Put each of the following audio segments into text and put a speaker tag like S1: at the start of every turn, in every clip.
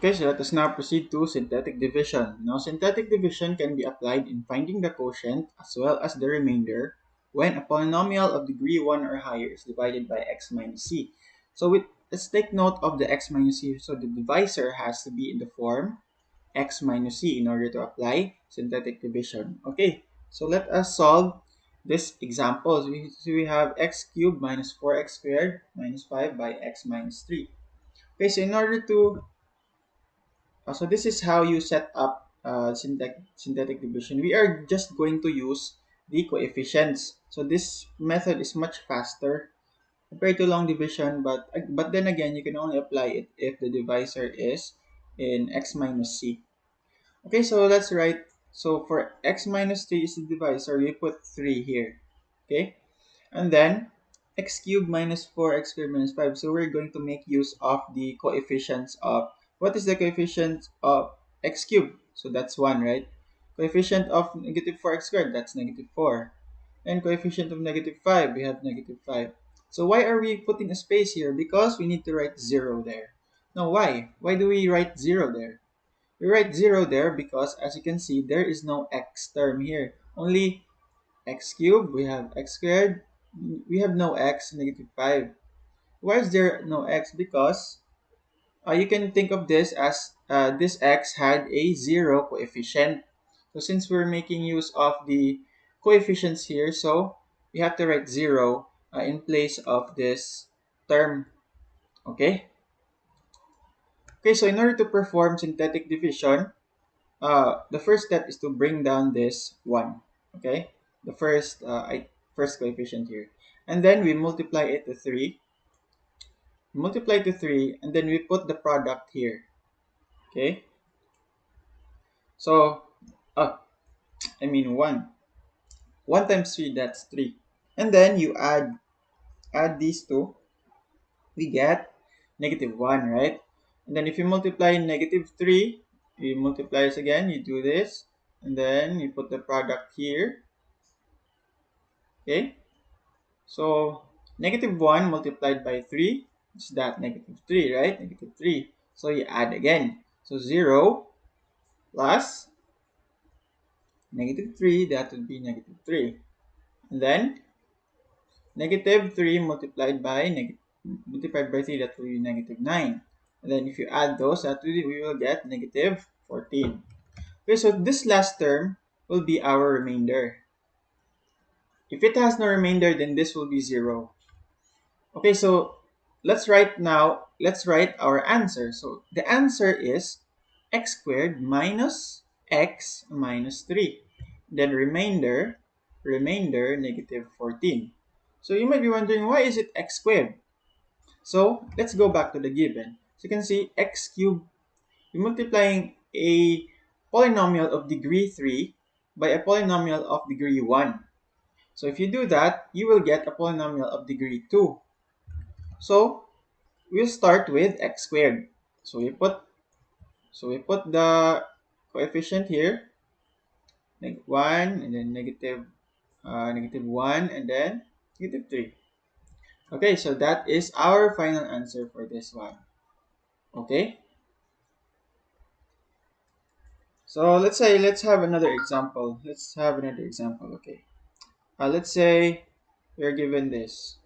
S1: Okay, so let us now proceed to synthetic division. Now, synthetic division can be applied in finding the quotient as well as the remainder when a polynomial of degree 1 or higher is divided by x minus c. So let's take note of the x minus c. So the divisor has to be in the form x minus c in order to apply synthetic division. Okay, so let us solve this example. So we have x cubed minus 4x squared minus 5 by x minus 3. Okay, so in order to so this is how you set up synthetic division. We are just going to use the coefficients. So this method is much faster compared to long division, but then again, you can only apply it if the divisor is in x minus c. Okay, so let's write. So for x minus 3 is the divisor, we put 3 here. Okay, and then x cubed minus 4x squared minus 5. So we're going to make use of the coefficients of, what is the coefficient of x cubed? So that's 1, right? Coefficient of negative 4x squared, that's negative 4. And coefficient of negative 5, we have negative 5. So why are we putting a space here? Because we need to write 0 there. Now why? Why do we write 0 there? We write 0 there because, as you can see, there is no x term here. Only x cubed, we have x squared, we have no x, negative 5. Why is there no x? Because you can think of this as this x had a 0 coefficient. So since we're making use of the coefficients here, so we have to write 0 in place of this term. Okay? Okay, so in order to perform synthetic division, the first step is to bring down this 1. Okay? The first coefficient here. And then we multiply it to 3. Multiply to 3, and then we put the product here. Okay? So, uh, I mean 1. 1 times 3, that's 3. And then you add these two, we get negative 1, right? And then if you multiply negative 3, you multiply this again, you do this, and then you put the product here. Okay? So, negative 1 multiplied by 3 is that negative 3, right? Negative 3. So, you add again. So, 0 plus negative 3, that would be negative 3. And then, negative 3 multiplied by 3, that will be negative 9. And then if you add those, we will get negative 14. Okay, so this last term will be our remainder. If it has no remainder, then this will be 0. Okay, so let's write our answer. So the answer is x squared minus x minus 3. Then remainder negative 14. So you might be wondering, why is it x squared? So let's go back to the given. So you can see x cubed, we're multiplying a polynomial of degree 3 by a polynomial of degree 1. So if you do that, you will get a polynomial of degree 2. So we'll start with x squared. So we put the coefficient here, negative 1, and then negative 1, and then negative 3. Okay, so that is our final answer for this one. Okay, so let's have another example. Okay, let's say we're given this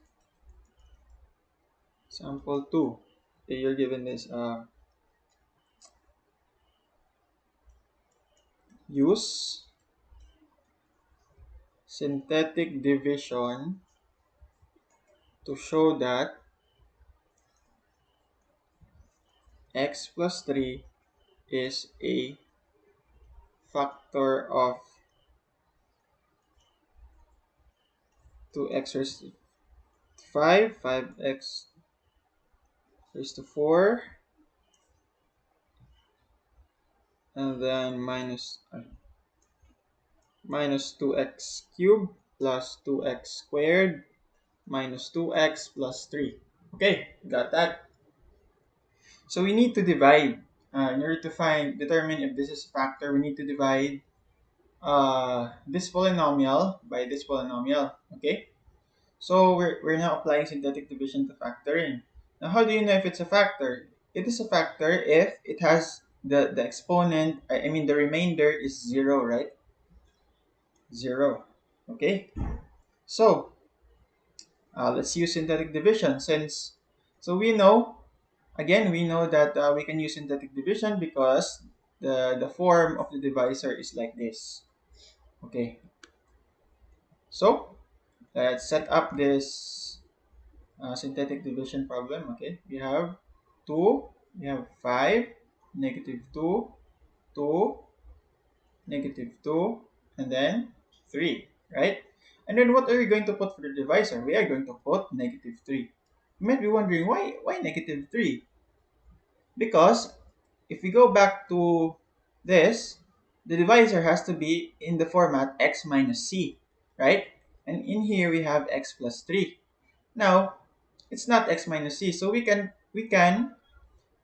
S1: example 2. Okay, you're given this use synthetic division to show that x plus 3 is a factor of 2x raised to 5, 5x raised to 4, and then minus 2x cubed plus 2x squared minus 2x plus 3. Okay, got that. So we need to divide. In order to determine if this is a factor, we need to divide this polynomial by this polynomial. Okay, so we're now applying synthetic division to factoring. Now, how do you know if it's a factor? it is a factor if it has the exponent, I mean the remainder is 0, right? 0. Okay, so let's use synthetic division since, so we know, again, we know that we can use synthetic division because the form of the divisor is like this. Okay, so let's set up this synthetic division problem. Okay, we have 2, we have 5, negative 2, 2, negative 2, and then 3, right? And then what are we going to put for the divisor? We are going to put negative 3. You might be wondering, why negative 3? Because if we go back to this, the divisor has to be in the format x minus c, right? And in here we have x plus 3. Now, it's not x minus c, so we can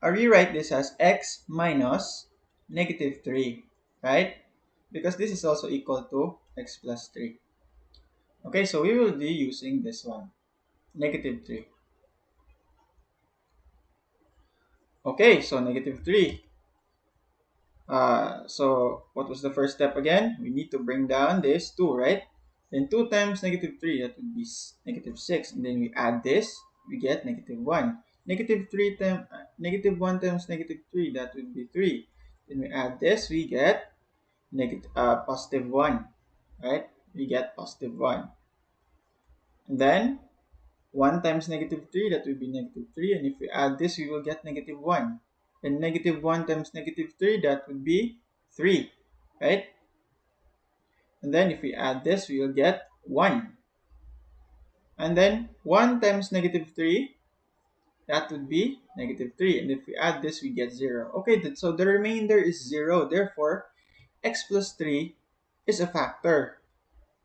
S1: rewrite this as x minus negative 3, right? Because this is also equal to x plus 3. Okay, so we will be using this one, negative 3. Okay, so negative 3. So what was the first step again? We need to bring down this 2, right? Then 2 times negative 3, that would be negative 6. And then we add this, we get negative 1. Negative 3 times, negative 1 times negative 3, that would be 3. Then we add this, we get positive 1, right? We get positive 1. And then 1 times negative 3, that will be negative 3. And if we add this, we will get negative 1. And negative 1 times negative 3, that would be 3, right? And then if we add this, we will get 1. And then 1 times negative 3, that would be negative 3. And if we add this, we get 0. Okay, so the remainder is 0. Therefore, x plus 3 is a factor,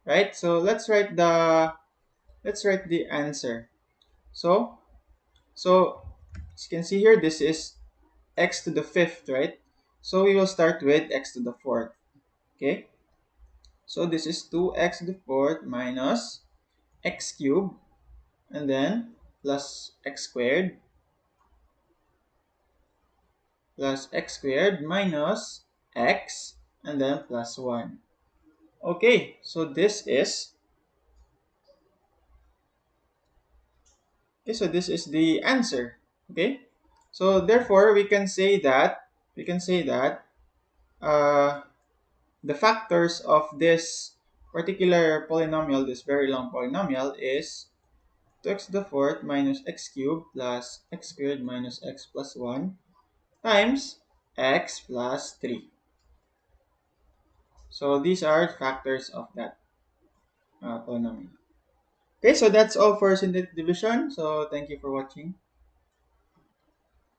S1: right? So let's write the answer. So as you can see here, this is x to the 5th, right? So we will start with x to the 4th. Okay, so this is 2x to the 4th minus x cubed, and then plus x squared minus x, and then plus 1. Okay, so this is the answer. Okay, so therefore we can say that uh, the factors of this particular polynomial, this very long polynomial, is 2x to the 4th minus x cubed plus x squared minus x plus 1 times x plus 3. So these are factors of that polynomial. Okay, so that's all for synthetic division. So thank you for watching.